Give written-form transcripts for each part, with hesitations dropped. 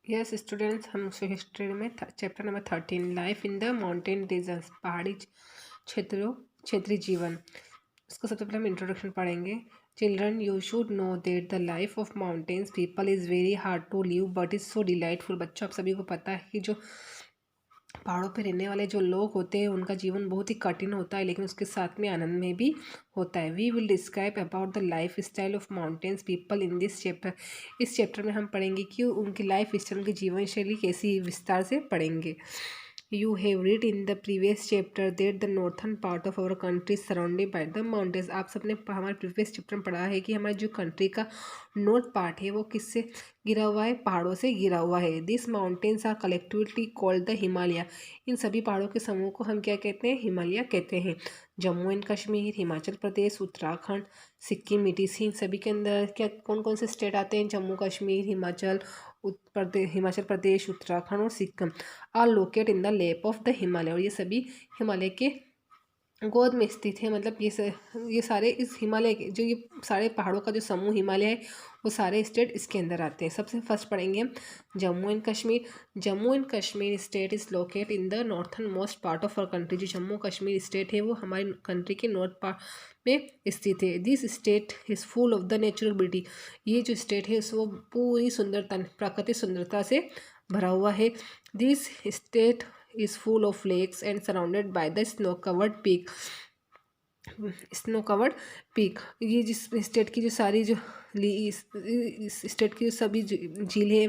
Yes students, हम history में chapter number 13 life in the mountain regions, पहाड़ी क्षेत्रीय जीवन। इसको सबसे पहले हम इंट्रोडक्शन पढ़ेंगे। Children, you should know that the life of mountains people is very hard to live but is so delightful. बच्चों, आप सभी को पता है कि जो पहाड़ों पे रहने वाले जो लोग होते हैं उनका जीवन बहुत ही कठिन होता है, लेकिन उसके साथ में आनंद में भी होता है। We will describe about the life style of mountains people in this chapter. इस चैप्टर में हम पढ़ेंगे कि उनकी लाइफ स्टाइल, उनकी जीवन शैली कैसी, विस्तार से पढ़ेंगे। You have read in the previous chapter that the northern part of our country is surrounded by the mountains। आप सबने हमारे प्रीवियस चैप्टर में पढ़ा है कि हमारे जो कंट्री का नॉर्थ पार्ट है वो किससे गिरा हुआ है, पहाड़ों से गिरा हुआ है। This mountains are collectively called the Himalaya. इन सभी पहाड़ों के समूह को हम क्या कहते हैं, हिमालय कहते हैं। जम्मू एंड कश्मीर, हिमाचल प्रदेश, उत्तराखंड, सिक्किम, ईटीसी, इन सभी के अंदर क्या कौन कौन से स्टेट आते हैं, जम्मू कश्मीर, हिमाचल प्रदेश, उत्तराखंड और Sikkim are locate in the lap of the Himalaya. और ये सभी हिमालय के गोद में स्थित है। मतलब ये सारे इस हिमालय के जो ये सारे पहाड़ों का जो समूह हिमालय है वो सारे स्टेट इसके अंदर आते हैं। सबसे फर्स्ट पढ़ेंगे हम Jammu and Kashmir. Jammu and Kashmir state is locate in the northern most part of our country. जो जम्मू कश्मीर स्टेट है वो हमारी कंट्री के नॉर्थ पार्ट में स्थित है। This state is full of the natural beauty. ये जो स्टेट है वो पूरी सुंदरता, प्राकृतिक सुंदरता से भरा हुआ है। This state is full of lakes and surrounded by the snow covered peak। ये जिस स्टेट की जो सारी जो इस स्टेट की जो सभी झीलें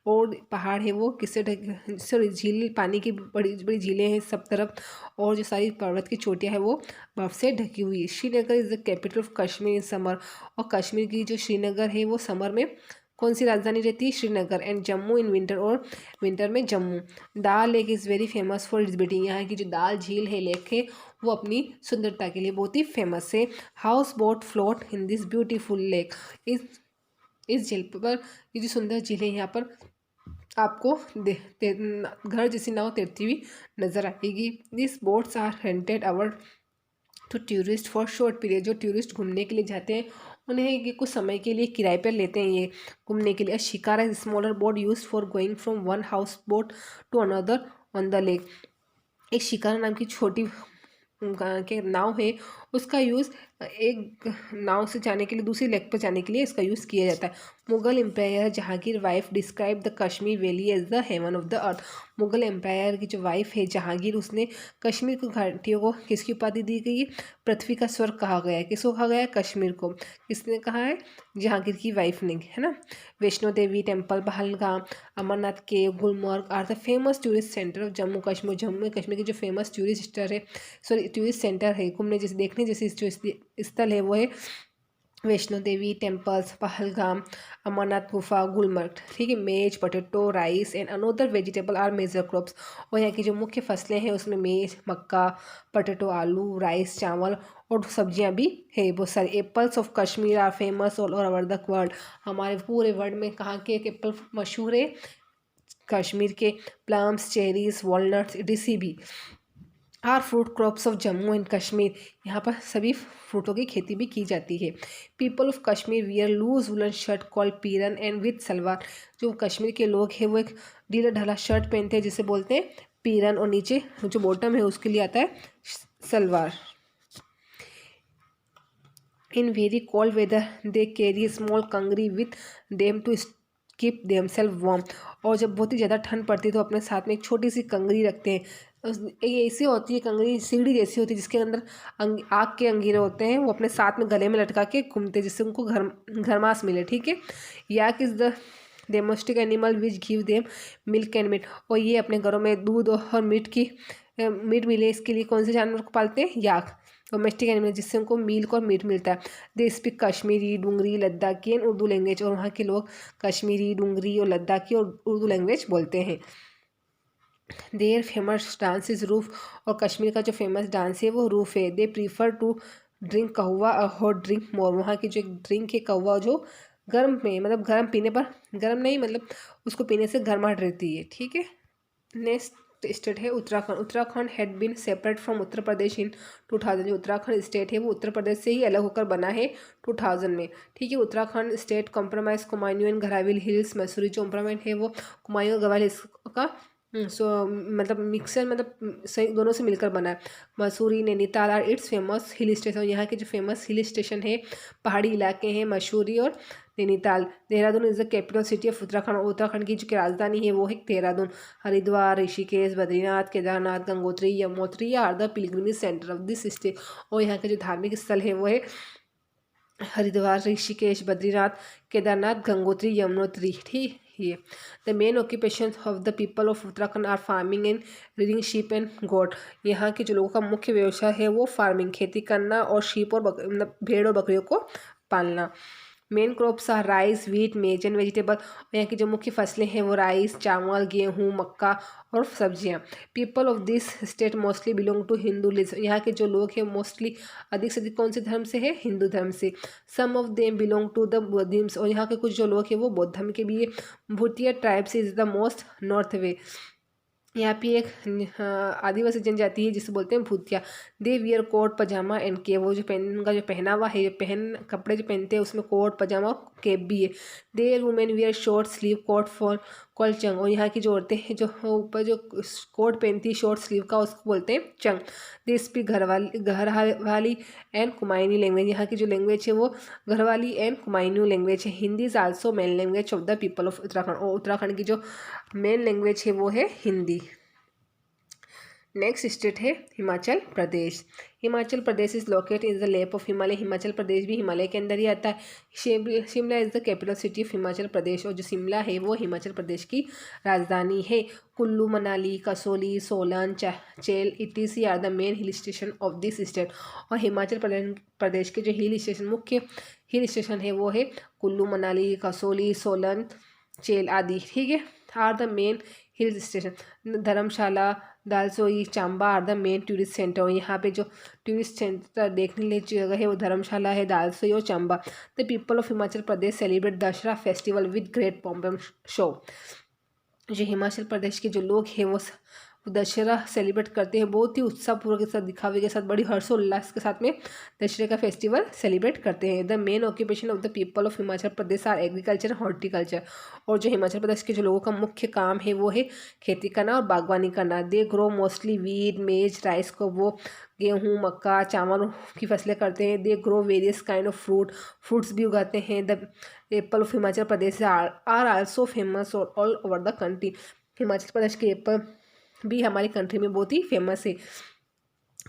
और पहाड़ है वो किससे सॉरी झील, पानी की बड़ी बड़ी झीलें हैं सब तरफ, और जो सारी पर्वत की चोटियां हैं वो बर्फ से ढकी हुई है। Srinagar is the capital of Kashmir in summer. और कश्मीर की जो श्रीनगर है वो समर में कौन सी राजधानी रहती है, Srinagar. And Jammu in winter, और विंटर में Jammu. Dal lake is very famous for its beauty. यहाँ की जो दाल झील है, लेक है, वो अपनी सुंदरता के लिए बहुत ही फेमस है। House boat float in this beautiful lake. इस झील पर, ये जो सुंदर झील है, यहाँ पर आपको घर जैसी नाव तैरती हुई नजर आएगी। This boats are rented our to tourist for short period. जो टूरिस्ट घूमने के लिए जाते हैं उन्हें ये कुछ समय के लिए किराए पर लेते हैं ये घूमने के लिए। Shikara is smaller boat use for going from one house boat to another on the lake. एक शिकारा नाम की छोटी के नाव है, उसका यूज़ एक नाव से जाने के लिए दूसरी लेक पर जाने के लिए इसका यूज़ किया जाता है। Mughal empire Jahangir wife describe the Kashmir valley as the heaven of the earth. Mughal empire की जो वाइफ है जहांगीर, उसने कश्मीर को घाटियों को किसकी उपाधि दी गई है, पृथ्वी का स्वर्ग कहा गया है। किसको कहा गया है, कश्मीर को। किसने कहा है, जहांगीर की वाइफ ने, है ना। Vaishno Devi temple, Pahalgam, Amarnath cave, Gulmarg are the famous tourist centre of Jammu Kashmir. Jammu Kashmir की जो फेमस टूरिस्ट सेंटर है, घूमने जैसे देखने जैसे जो स्थल है वो है वैष्णो देवी टेम्पल्स, पहलगाम, अमरनाथ गुफा, गुलमर्ग। ठीक है। Maize, potato, rice and another vegetable are major crops. और यहाँ की जो मुख्य फसलें हैं उसमें मेज, मक्का, पोटैटो, आलू, राइस, चावल और सब्जियाँ भी है बहुत सारी। Apples of Kashmir are famous all over the world. हमारे पूरे वर्ल्ड में कहाँ के एप्पल मशहूर है, कश्मीर के। प्लम्स, चेरीज, वॉलनट्स, इडीसी भी are fruit crops of Jammu and Kashmir. यहाँ पर सभी फ्रूटों की खेती भी की जाती है। People of Kashmir wear loose woollen shirt called pheran and with salwar. जो कश्मीर के लोग हैं वो एक ढीला ढाला शर्ट पहनते हैं जिसे बोलते हैं पीरन, और नीचे जो बॉटम है उसके लिए आता है salwar. In very cold weather they carry small kangri with them to keep themselves warm. और जब बहुत ही ज़्यादा ठंड पड़ती है तो अपने साथ में एक छोटी सी कंगरी रखते हैं। ये ऐसी होती है कंगरी, सीढ़ी जैसी होती है जिसके अंदर आग के अंगीरे होते हैं, वो अपने साथ में गले में लटका के घूमते हैं जिससे उनको घरमास मिले। ठीक है। Yak is the domestic animal which give them milk and meat. और ये अपने घरों में दूध और मीट मिले इसके लिए कौन से जानवर को पालते हैं, याक, डोमेस्टिक एनिमल, जिससे उनको मिल्क और मीट मिलता है। They speak Kashmiri, Dungri, Ladakhi and Urdu language. और वहाँ के लोग कश्मीरी, डुंगरी और लद्दाखी और उर्दू लैंग्वेज बोलते हैं। Their famous dance is Rouf. और कश्मीर का जो फेमस डांस है वो रूफ है। दे प्रीफर टू ड्रिंक कहवा हॉट ड्रिंक मोर। वहाँ की जो एक ड्रिंक है कहवा, जो गर्म में, गर्म पीने पर, गर्म नहीं मतलब उसको पीने से गर्माहट रहती है। ठीक है। नेक्स्ट स्टेट है Uttarakhand. Uttarakhand had been separate from Uttar Pradesh in 2000। जो उत्तराखंड स्टेट है वो उत्तर प्रदेश से ही अलग होकर बना है 2000 में। ठीक है, Uttarakhand state compromise Kumaon and Garhwal hills Mussoorie. जो कॉम्प्रोमाइज है वो कुमायूं और घराविल हिल्स का मतलब मिक्सर, मतलब सही दोनों से मिलकर बना है। Mussoorie Nainital are its famous hill station. यहाँ के जो फेमस हिल स्टेशन है, पहाड़ी इलाके हैं, मसूरी और Nainital. Dehradun is the capital city of Uttarakhand. Uttarakhand की जो राजधानी है वो है Dehradun. Haridwar, Rishikesh, Badrinath, Kedarnath, Gangotri, Yamunotri are the pilgrimage centre of this state. और यहाँ के जो धार्मिक स्थल है वो है हरिद्वार, ऋषिकेश, बद्रीनाथ, केदारनाथ, गंगोत्री, यमुनोत्री। ठीक है। The main occupation of the people of Uttarakhand are farming and rearing sheep and goat. यहाँ के जो लोगों का मुख्य व्यवसाय है वो फार्मिंग, खेती करना, और शीप और मतलब भेड़ और बकरियों को पालना। Main crops are rice, wheat, maize and vegetable. यहाँ की जो मुख्य फसलें हैं वो राइस, चावल, गेहूँ, मक्का और सब्जियाँ। People of this state mostly belong to Hinduism. यहाँ के जो लोग हैं मोस्टली अधिक से अधिक कौन से धर्म से है? हिंदू धर्म से। Some of them belong to the Buddhism. और यहाँ के कुछ जो लोग हैं वो बौद्ध धर्म के भी है। Bhutia tribes is the most north way. यहाँ पे एक आदिवासी जनजाति है जिसे बोलते हैं Bhutia. They wear coat pyjama and cap. वो जो उनका जो पहनावा है, कपड़े जो पहनते हैं उसमें कोट पजामा और केप भी है। There women wear short sleeve coat for call चंग। और यहाँ की जो औरतें हैं जो ऊपर जो कोट पहनती है शॉर्ट स्लीव का, उसको बोलते हैं चंग। दे स्पीक घरवाली एंड कुमायूनी लैंग्वेज। यहाँ की जो लैंग्वेज है वो घरवाली एंड कुमायूनी लैंग्वेज है। Hindi is also main language of the people of Uttarakhand. और उत्तराखंड की जो मेन लैंग्वेज है वो है हिंदी। नेक्स्ट स्टेट है Himachal Pradesh. Himachal Pradesh is located in the lap of Himalaya. Himachal Pradesh भी हिमालय के अंदर ही आता है। Shimla is the capital city of Himachal Pradesh. और जो शिमला है वो हिमाचल प्रदेश की राजधानी है। Kullu, Manali, Kasauli, Solan, Chail etc are the main hill station of this state. और हिमाचल प्रदेश के जो हिल स्टेशन, मुख्य हिल स्टेशन है वो है कुल्लू, मनाली, कसौली, सोलन, चेल आदि। ठीक है, are the main hill station. Dharamshala, Dalhousie, Chamba are the main tourist centre. यहाँ पे जो टूरिस्ट सेंटर देखने वाली जगह है वो धर्मशाला है, दालसोई और Chamba. The people of Himachal Pradesh celebrate Dussehra festival with great pomp and show. जो हिमाचल प्रदेश के जो लोग हैं वो दशहरा सेलिब्रेट करते हैं बहुत ही उत्साहपूर्वक के साथ, दिखावे के साथ, बड़ी हर्षोल्लास के साथ में दशहरे का फेस्टिवल सेलिब्रेट करते हैं। The main occupation of the people of Himachal Pradesh are agriculture, horticulture. और जो हिमाचल प्रदेश के जो लोगों का मुख्य काम है वो है खेती करना और बागवानी करना। They grow mostly wheat, maize, rice को वो गेहूँ, मक्का, चावल की फसलें करते हैं। They grow various kind of fruits भी उगाते हैं। The apple of Himachal Pradesh are also famous all over the country. Himachal Pradesh के एप्पल भी हमारी कंट्री में बहुत ही फेमस है।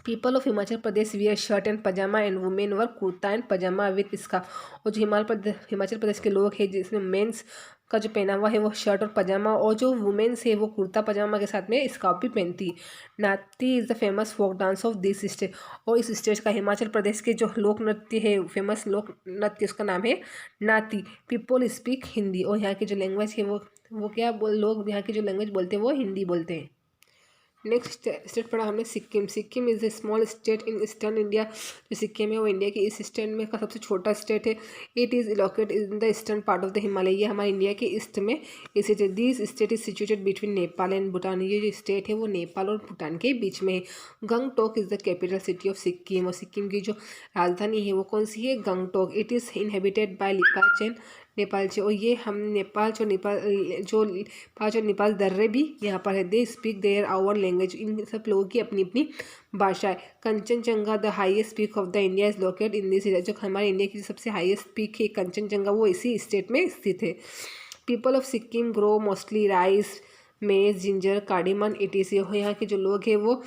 People of Himachal Pradesh wear shirt and pyjama and women wear kurta and pyjama with scarf. और जो हिमाचल प्रदेश के लोग हैं जिसमें मेंस का जो पहनावा है वो शर्ट और पजामा, और जो वुमेन्स है वो कुर्ता पजामा के साथ में स्कार्फ भी पहनती है। Nati is the famous folk dance of this state. और इस स्टेट का हिमाचल प्रदेश के जो लोक नृत्य है, फेमस लोक नृत्य, उसका नाम है नाती। People speak Hindi. और यहाँ की जो लैंग्वेज है वो क्या लोग यहाँ की जो लैंग्वेज बोलते हैं वो हिंदी बोलते हैं। नेक्स्ट स्टेट पढ़ा हमने Sikkim. Sikkim is a small state in eastern India. जो सिक्किम है वो इंडिया के ईस्ट स्टेट में का सबसे छोटा स्टेट है। It is located in the eastern part of the Himalaya. ये हमारे इंडिया के ईस्ट में स्थित है। This state is situated between Nepal and Bhutan. ये जो स्टेट है वो नेपाल और भूटान के बीच में है। Gangtok is the capital city of Sikkim. और सिक्किम की जो राजधानी है वो कौन सी है? Gangtok. It is inhabited by Lepcha and Nepali. और ये हम नेपाल जो नेपाल दर्रे भी यहाँ पर है। They speak their our language. इन सब लोगों की अपनी अपनी भाषा है। Kanchenjunga the highest peak of the India is located in this area. जो हमारे इंडिया की सबसे हाईएस्ट पीक है कंचनजंगा, वो इसी स्टेट में स्थित है। People of Sikkim grow mostly rice, मेज, जिंजर, कार्डिमन इटीसी। यहाँ के जो लोग हैं वो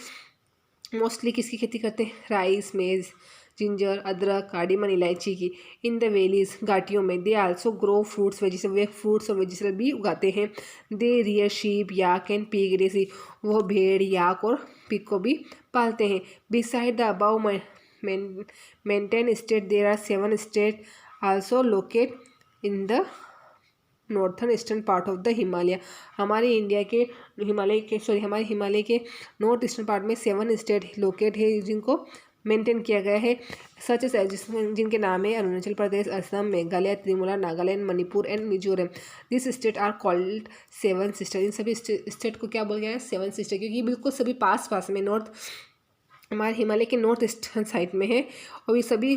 मोस्टली किसकी खेती करते हैं? राइस, मेज, जिंजर, अदरक, कार्डिमन, इलायची की। इन द वैलीज, घाटियों में। They also grow fruits vegetable. वे फ्रूट्स और वेजिटेबल भी उगाते हैं। They rear sheep, yak and pig. जैसे वो भेड़, याक और पिग को भी पालते हैं। Beside the above mentioned state there are 7 state also located in the northern eastern part of the Himalaya. हमारे हिमालय के नॉर्थ ईस्टर्न पार्ट में 7 स्टेट लोकेट है जिनको मेंटेन किया गया है। सच जिनके नाम है Arunachal Pradesh, Assam, Meghalaya, Tripura, Nagaland, Manipur and Mizoram. This state are called seven sister. इन सभी स्टेट को क्या बोला गया है? सेवन सिस्टर, क्योंकि ये बिल्कुल सभी पास पास में हमारे हिमालय के नॉर्थ ईस्टर्न साइड में है। और ये सभी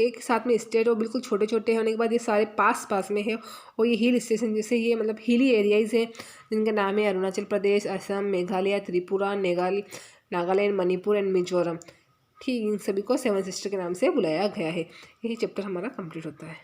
एक साथ में स्टेट और बिल्कुल छोटे छोटे होने के बाद ये सारे पास पास में है। और ये हिल स्टेशन जैसे ये मतलब हिली एरियाज़ हैं जिनका नाम है अरुणाचल प्रदेश, असम, मेघालय, त्रिपुरा, नागालैंड, मणिपुर एंड मिजोरम। ठीक, इन सभी को सेवन सिस्टर के नाम से बुलाया गया है। यही चैप्टर हमारा कंप्लीट होता है।